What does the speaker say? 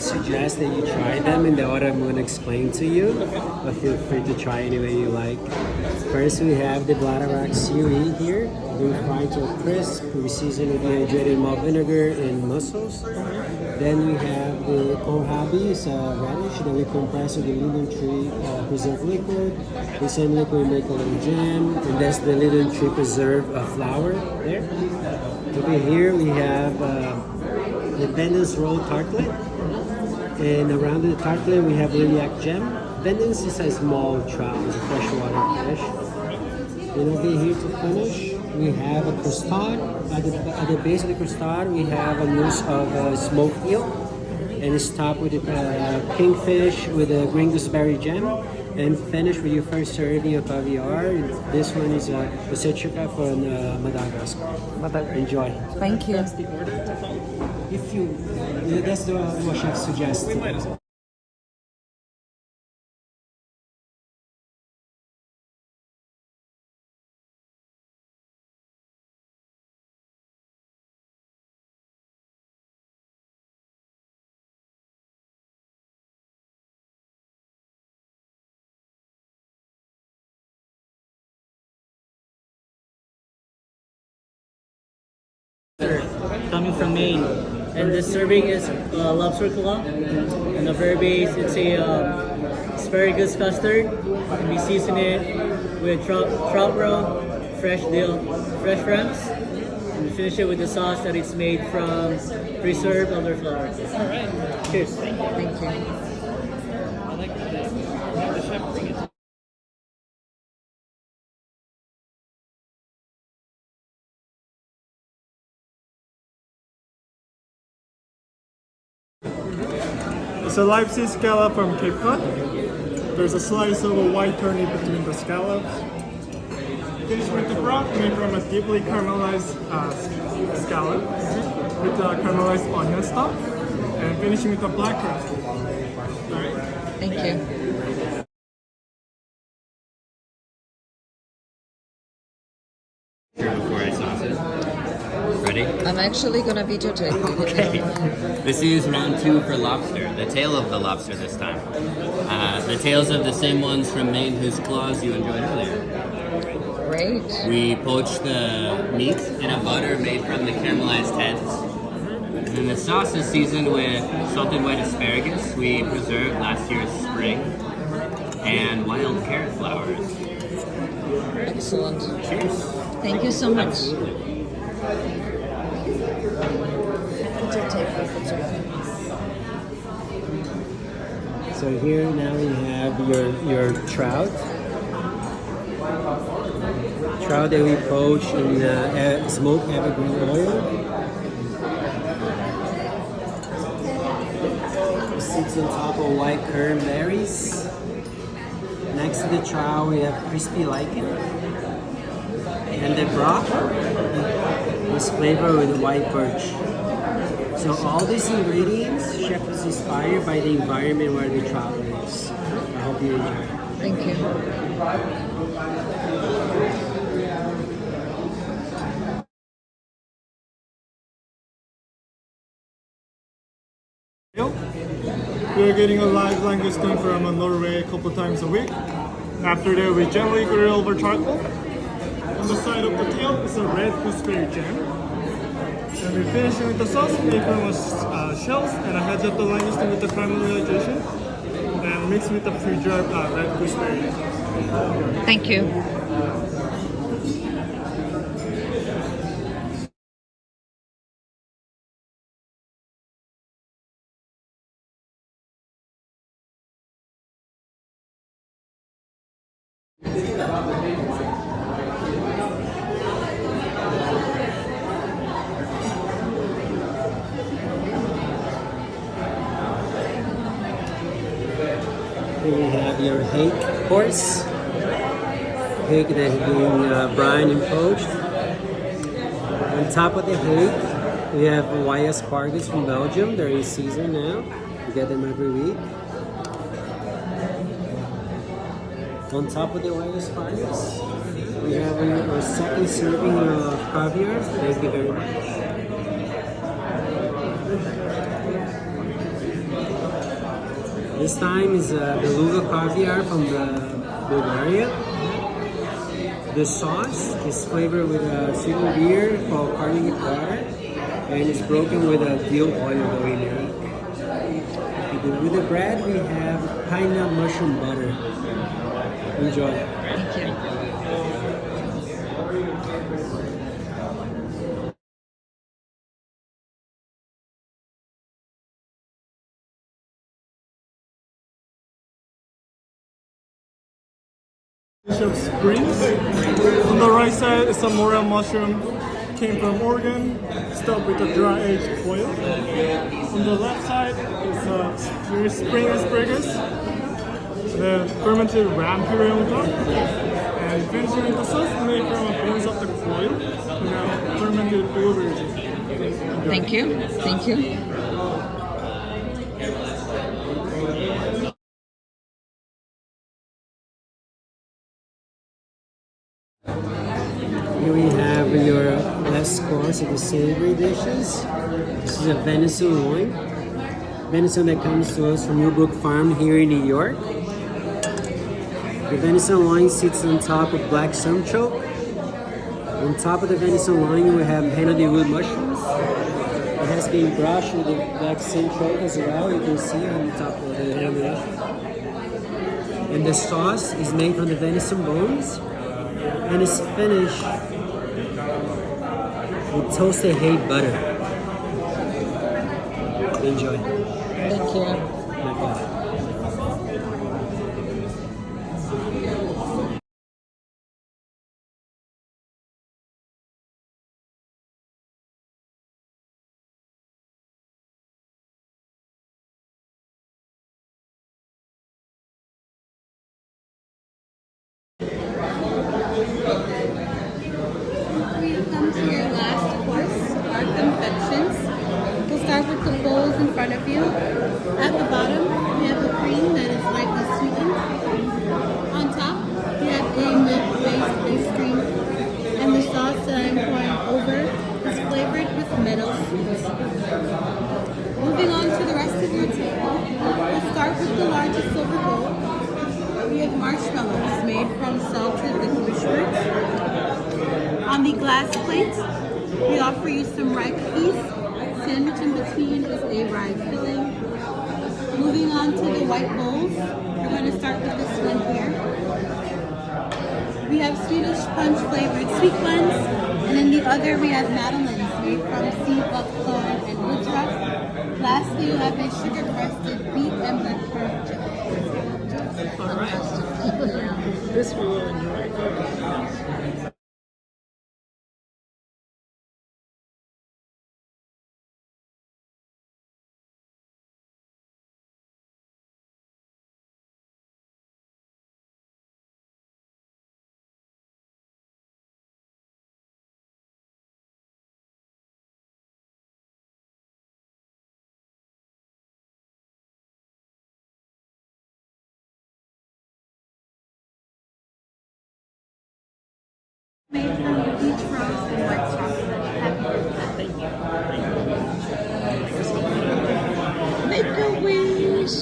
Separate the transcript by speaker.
Speaker 1: suggest that you try them in the order I'm going to explain to you, but feel free to try any way you like. First, we have the Bladderwrack Seaweed here. We fry to a crisp. We season with dehydrated malt vinegar and mussels. Then we have the kohlrabi, it's a radish that we compress with the linden tree preserved liquid. The same liquid we make a little jam, and that's the linden tree preserved flour there. Over here we have the Venden's roll tartlet, and around the tartlet we have lilac gem. Venden's is a small trout, it's a freshwater fish. And over here to finish, we have a crostade. At the base of the crostade, we have a mousse of smoked eel, and it's topped with a kingfish with a green gooseberry jam, and finish with your first serving of caviar. This one is a Pacifica from Madagascar. Enjoy.
Speaker 2: Thank you.
Speaker 1: If you, that's the what chef suggests.
Speaker 3: Coming from Maine, and this serving is lobster claw, and the very base it's a asparagus custard, and we season it with trout roe, fresh dill, fresh shrimps, and we finish it with the sauce that it's made from preserved elderflower. All right. Cheers.
Speaker 2: Thank you.
Speaker 3: I like the chef bring it.
Speaker 4: It's a live sea scallop from Cape Cod. There's a slice of a white turnip between the scallops. Finish with the broth made from a deeply caramelized scallop with caramelized onion stock, and finishing with a black crust. Alright.
Speaker 2: Thank you.
Speaker 5: Before I sauce it. Ready?
Speaker 2: I'm actually gonna videotape it.
Speaker 5: Okay. This is round 2 for lobster. The tail of the lobster this time. The tails of the same ones from Maine whose claws you enjoyed earlier.
Speaker 2: Great.
Speaker 5: We poach the meat in a butter made from the caramelized heads. And then the sauce is seasoned with salted white asparagus we preserved last year's spring, and wild carrot flowers.
Speaker 2: Excellent.
Speaker 5: Cheers.
Speaker 2: Thank you so much.
Speaker 5: Absolutely.
Speaker 1: So here now we have your trout. Trout that we poach in smoked evergreen oil. It sits on top of white currant berries. Next to the trout we have crispy lichen. And the broth is flavored with white birch. So all these ingredients, chef is inspired by the environment where the trout lives. I hope you enjoy.
Speaker 2: Thank you.
Speaker 4: We are getting a live langoustine from Norway a couple times a week. After that, we gently grill over charcoal. On the side of the tail is a red gooseberry jam. And we finish it with the sauce made from shells and a heads of the langoustine with the caramelization, and mixed with the preserved red gooseberry.
Speaker 2: Thank you.
Speaker 1: Here you have your hake course. Hake that has been brined and poached. On top of the hake, we have white asparagus from Belgium. They're in season now. You get them every week. On top of the white asparagus, we have our second serving of caviar. Thank you very much. This time is beluga caviar from Bulgaria. The sauce is flavored with a sweetened beer called carbonated water, and it's broken with a veal oil going in. With the bread, we have pine nut mushroom butter. Enjoy.
Speaker 2: Thank you.
Speaker 4: Dish of springs. On the right side is some morel mushroom, came from Oregon, stuffed with a dry aged foil. On the left side is spring asparagus, the fermented ram puree on top, and finishing with the sauce made from bones of the foil, and fermented blueberries.
Speaker 2: Thank you. Thank you.
Speaker 1: Here we have your last course of the savory dishes. This is a venison loin. Venison that comes to us from Newbrook Farm here in New York. The venison loin sits on top of black sunchoke. On top of the venison loin we have henna de wood mushrooms. It has been brushed with the black sunchoke as well. You can see on the top of the henna mushroom. And the sauce is made from the venison bones and is finished with toasted hay butter. Enjoy.
Speaker 2: Thank you.
Speaker 1: My God.
Speaker 6: We've come to your last course, our confections. We'll start with the bowls in front of you. At the bottom, we have a cream that is lightly sweetened. On top, we have a milk-based ice cream. And the sauce that I'm pouring over is flavored with meadow sweets. Moving on to the rest of your table, we'll start with the largest silver bowl. We have marshmallows made from salted licorice roots. On the glass plate, we offer you some rye cookies. Sandwiched in between is a rye filling. Moving on to the white bowls, we're going to start with this one here. We have Swedish punch flavored sweet ones, and in the other we have madeleines made from sea buckthorn and woodruff. Lastly, you have a sugar crusted beet and blackcurrant chip.
Speaker 2: All right.
Speaker 3: This we will enjoy.
Speaker 6: Made from peach rose and white chocolate. Happy birthday.
Speaker 2: Make a wish.